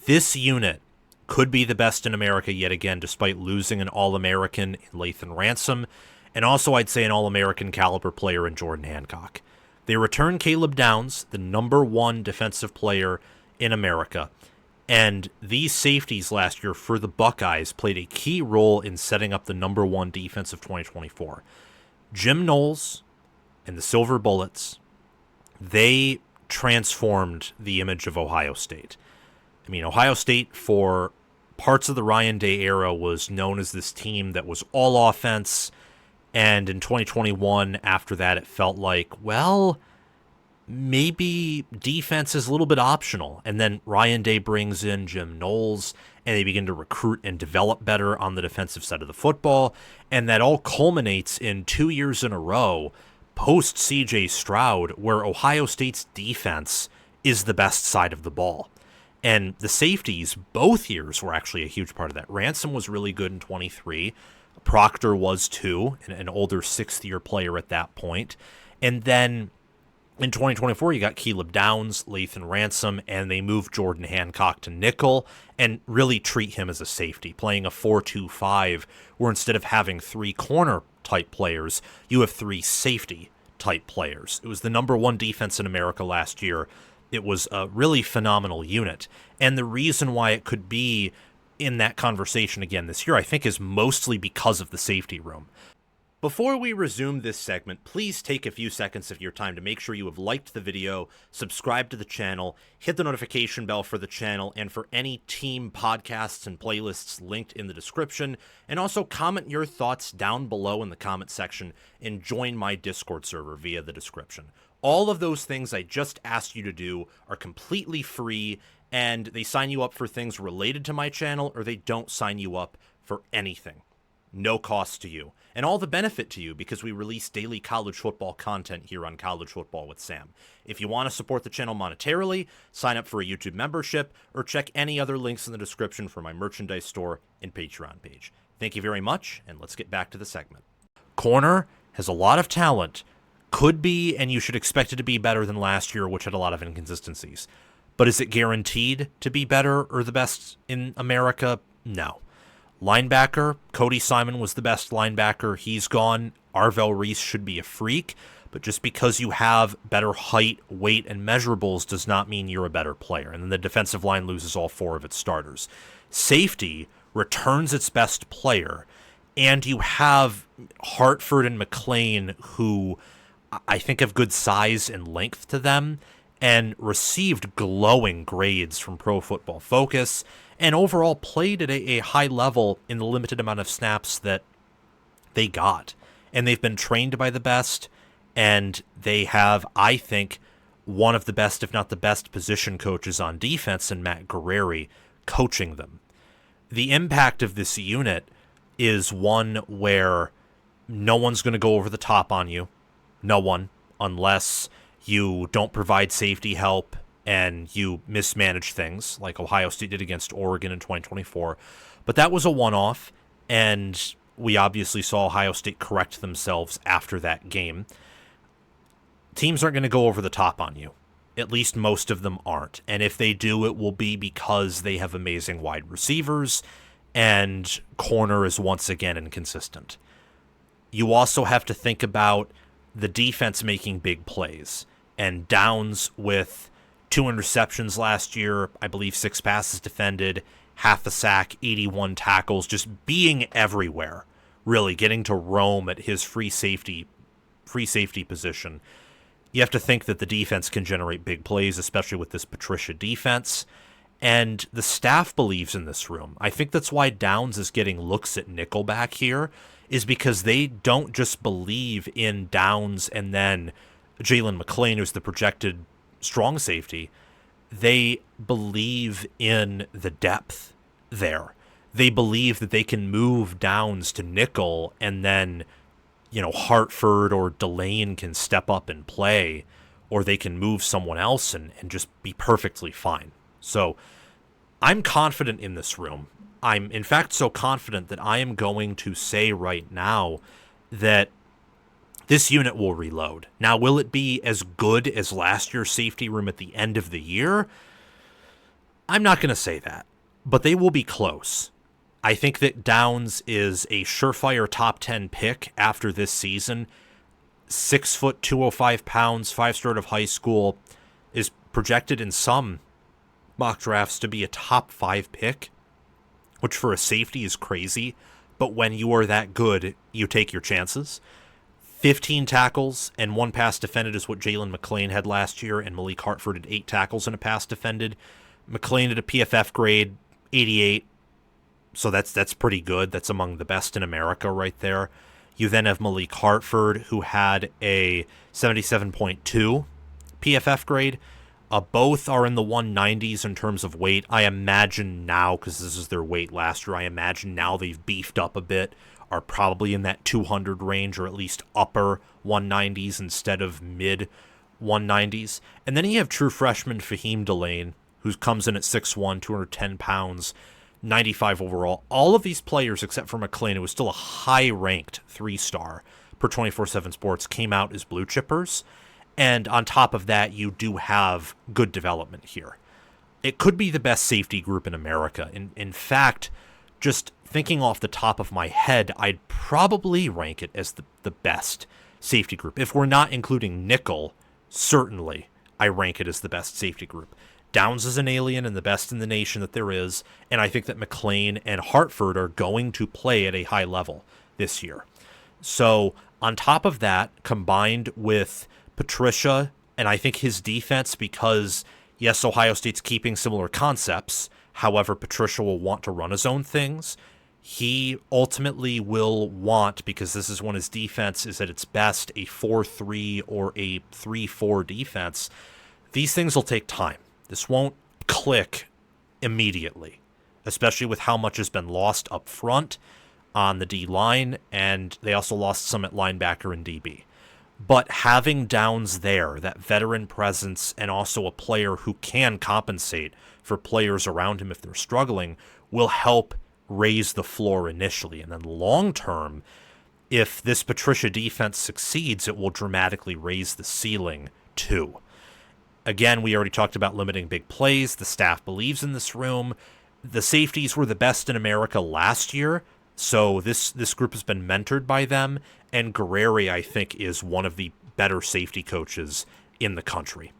This unit could be the best in America yet again, despite losing an All-American in Lathan Ransom, and also I'd say an All-American caliber player in Jordan Hancock. They return Caleb Downs, the #1 defensive player in America, and these safeties last year for the Buckeyes played a key role in setting up the #1 defense of 2024. Jim Knowles and the Silver Bullets, they transformed the image of Ohio State. I mean, Ohio State for parts of the Ryan Day era was known as this team that was all offense, and in 2021, after that, it felt like, well, maybe defense is a little bit optional. And then Ryan Day brings in Jim Knowles, and they begin to recruit and develop better on the defensive side of the football, and that all culminates in 2 years in a row, post C.J. Stroud, where Ohio State's defense is the best side of the ball. And the safeties, both years, were actually a huge part of that. Ransom was really good in 23. Proctor was too, an older sixth-year player at that point. And then in 2024, you got Caleb Downs, Lathan Ransom, and they moved Jordan Hancock to nickel and really treat him as a safety, playing a 4-2-5, where instead of having 3 corner-type players, you have 3 safety-type players. It was the #1 defense in America last year. It was a really phenomenal unit. And the reason why it could be in that conversation again this year, I think, is mostly because of the safety room. Before we resume this segment, please take a few seconds of your time to make sure you have liked the video, subscribe to the channel, hit the notification bell for the channel and for any team podcasts and playlists linked in the description, and also comment your thoughts down below in the comment section and join my Discord server via the description. All of those things I just asked you to do are completely free, and they sign you up for things related to my channel, or they don't sign you up for anything. No cost to you. And all the benefit to you because we release daily college football content here on College Football with Sam. If you want to support the channel monetarily, sign up for a YouTube membership, or check any other links in the description for my merchandise store and Patreon page. Thank you very much, and let's get back to the segment. Corner has a lot of talent. Could be, and you should expect it to be better than last year, which had a lot of inconsistencies. But is it guaranteed to be better or the best in America? No. Linebacker, Cody Simon was the best linebacker. He's gone. Arvell Reese should be a freak, but just because you have better height, weight, and measurables does not mean you're a better player. And then the defensive line loses all 4 of its starters. Safety returns its best player, and you have Hartford and McClain, who I think have good size and length to them, and received glowing grades from Pro Football Focus, and overall played at a high level in the limited amount of snaps that they got. And they've been trained by the best, and they have, I think, one of the best, if not the best, position coaches on defense in Matt Guerrieri coaching them. The impact of this unit is one where no one's going to go over the top on you. No one, unless you don't provide safety help and you mismanage things like Ohio State did against Oregon in 2024. But that was a one-off, and we obviously saw Ohio State correct themselves after that game. Teams aren't going to go over the top on you. At least most of them aren't. And if they do, it will be because they have amazing wide receivers, and corner is once again inconsistent. You also have to think about the defense making big plays. And Downs with 2 interceptions last year, I believe 6 passes defended, half a sack, 81 tackles, just being everywhere, really getting to roam at his free safety position. You have to think that the defense can generate big plays, especially with this Patricia defense. And the staff believes in this room. I think that's why Downs is getting looks at nickelback here, is because they don't just believe in Downs and then Jaylen McClain, who's the projected strong safety. They believe in the depth there. They believe that they can move Downs to nickel, and then, Hartford or Delane can step up and play, or they can move someone else and just be perfectly fine. So I'm confident in this room. I'm, in fact, so confident that I am going to say right now that this unit will reload. Now, will it be as good as last year's safety room at the end of the year? I'm not going to say that, but they will be close. I think that Downs is a surefire top 10 pick after this season. 6 foot, 205 pounds, 5-star out of high school, is projected in some mock drafts to be a top 5 pick, which for a safety is crazy. But when you are that good, you take your chances. 15 tackles and 1 pass defended is what Jaylen McClain had last year, and Malik Hartford had 8 tackles and a pass defended. McClain at a PFF grade, 88. So that's pretty good. That's among the best in America right there. You then have Malik Hartford, who had a 77.2 PFF grade. Both are in the 190s in terms of weight. I imagine now, because this is their weight last year, I imagine now they've beefed up a bit, are probably in that 200 range, or at least upper 190s instead of mid 190s. And then you have true freshman Faheem Delane, who comes in at 6'1", 210 pounds, 95 overall. All of these players, except for McClain, who was still a high-ranked 3-star per 24/7 Sports, came out as blue chippers. And on top of that, you do have good development here. It could be the best safety group in America. In fact, just thinking off the top of my head, I'd probably rank it as the best safety group. If we're not including nickel, certainly I rank it as the best safety group. Downs is an alien and the best in the nation that there is, and I think that McClain and Hartford are going to play at a high level this year. So on top of that, combined with Patricia, and I think his defense, because yes, Ohio State's keeping similar concepts, however, Patricia will want to run his own things. He ultimately will want, because this is when his defense is at its best, a 4-3 or a 3-4 defense. These things will take time. This won't click immediately, especially with how much has been lost up front on the D-line, and they also lost some at linebacker and DB. But having Downs there, that veteran presence, and also a player who can compensate for players around him if they're struggling, will help raise the floor initially. And then long-term, if this Patricia defense succeeds, it will dramatically raise the ceiling too. Again, we already talked about limiting big plays. The staff believes in this room. The safeties were the best in America last year, so this group has been mentored by them, and Guerreri, I think, is one of the better safety coaches in the country.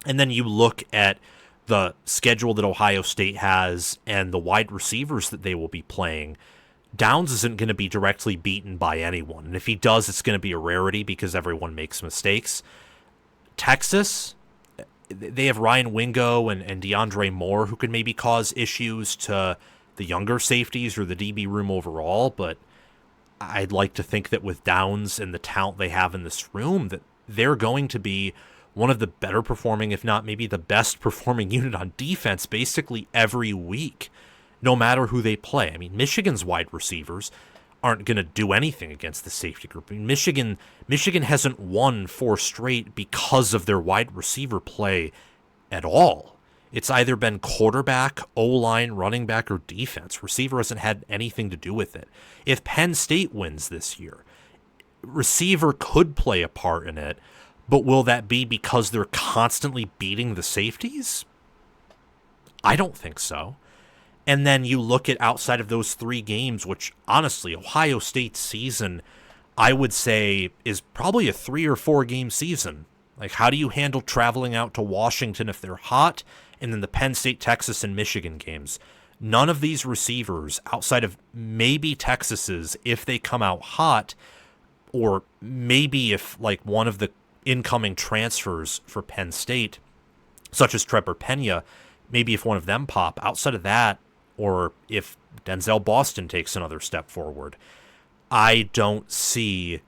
And then you look at the schedule that Ohio State has and the wide receivers that they will be playing. Downs isn't going to be directly beaten by anyone, and if he does, it's going to be a rarity because everyone makes mistakes. Texas, they have Ryan Wingo and DeAndre Moore, who could maybe cause issues to the younger safeties or the DB room overall, but I'd like to think that with Downs and the talent they have in this room, that they're going to be one of the better performing, if not maybe the best performing unit on defense basically every week, no matter who they play. I mean, Michigan's wide receivers aren't going to do anything against the safety group. I mean, Michigan hasn't won 4 straight because of their wide receiver play at all. It's either been quarterback, O-line, running back, or defense. Receiver hasn't had anything to do with it. If Penn State wins this year, receiver could play a part in it, but will that be because they're constantly beating the safeties? I don't think so. And then you look at outside of those 3 games, which honestly, Ohio State's season, I would say, is probably a 3 or 4 game season. Like, how do you handle traveling out to Washington if they're hot? And then the Penn State, Texas, and Michigan games. None of these receivers, outside of maybe Texas's, if they come out hot, or maybe if like one of the incoming transfers for Penn State, such as Trevor Pena, maybe if one of them pop, outside of that, or if Denzel Boston takes another step forward, I don't see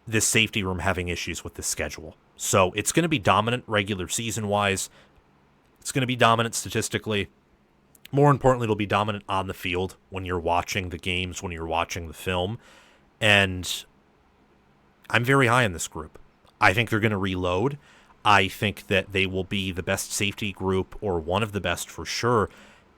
this safety room having issues with the schedule. So it's going to be dominant regular season-wise. It's going to be dominant statistically. More importantly, it'll be dominant on the field when you're watching the games, when you're watching the film. And I'm very high in this group. I think they're going to reload. I think that they will be the best safety group, or one of the best for sure,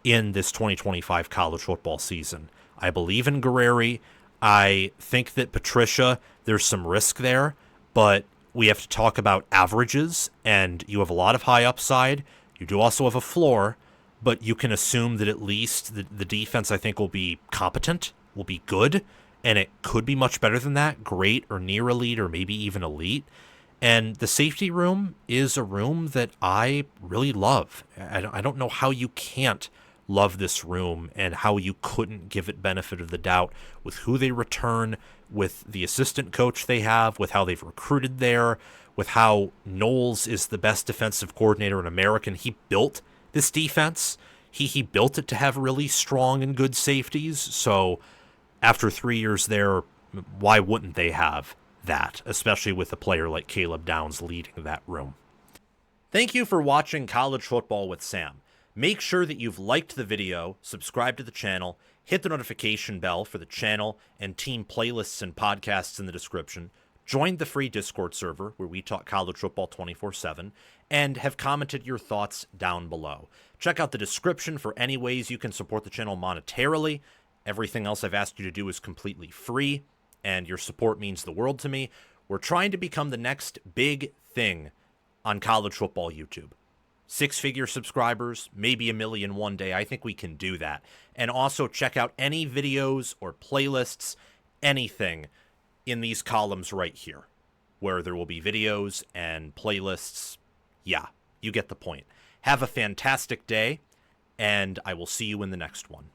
in this 2025 college football season. I believe in Guerreri. I think that Patricia, there's some risk there, but we have to talk about averages, and you have a lot of high upside. You do also have a floor, but you can assume that at least the defense, I think, will be competent, will be good, and it could be much better than that, great or near elite or maybe even elite. And the safety room is a room that I really love. I don't know how you can't love this room and how you couldn't give it benefit of the doubt with who they return, with the assistant coach they have, with how they've recruited there, with how Knowles is the best defensive coordinator in America. And he built this defense. He built it to have really strong and good safeties. So after 3 years there, why wouldn't they have that, especially with a player like Caleb Downs leading that room? Thank you for watching College Football with Sam. Make sure that you've liked the video, subscribe to the channel, hit the notification bell for the channel and team playlists and podcasts in the description, join the free Discord server where we talk college football 24/7, and have commented your thoughts down below. Check out the description for any ways you can support the channel monetarily. Everything else I've asked you to do is completely free, and your support means the world to me. We're trying to become the next big thing on college football YouTube. 6-figure subscribers, maybe 1 million one day. I think we can do that. And also check out any videos or playlists, anything in these columns right here, where there will be videos and playlists. Yeah, you get the point. Have a fantastic day, and I will see you in the next one.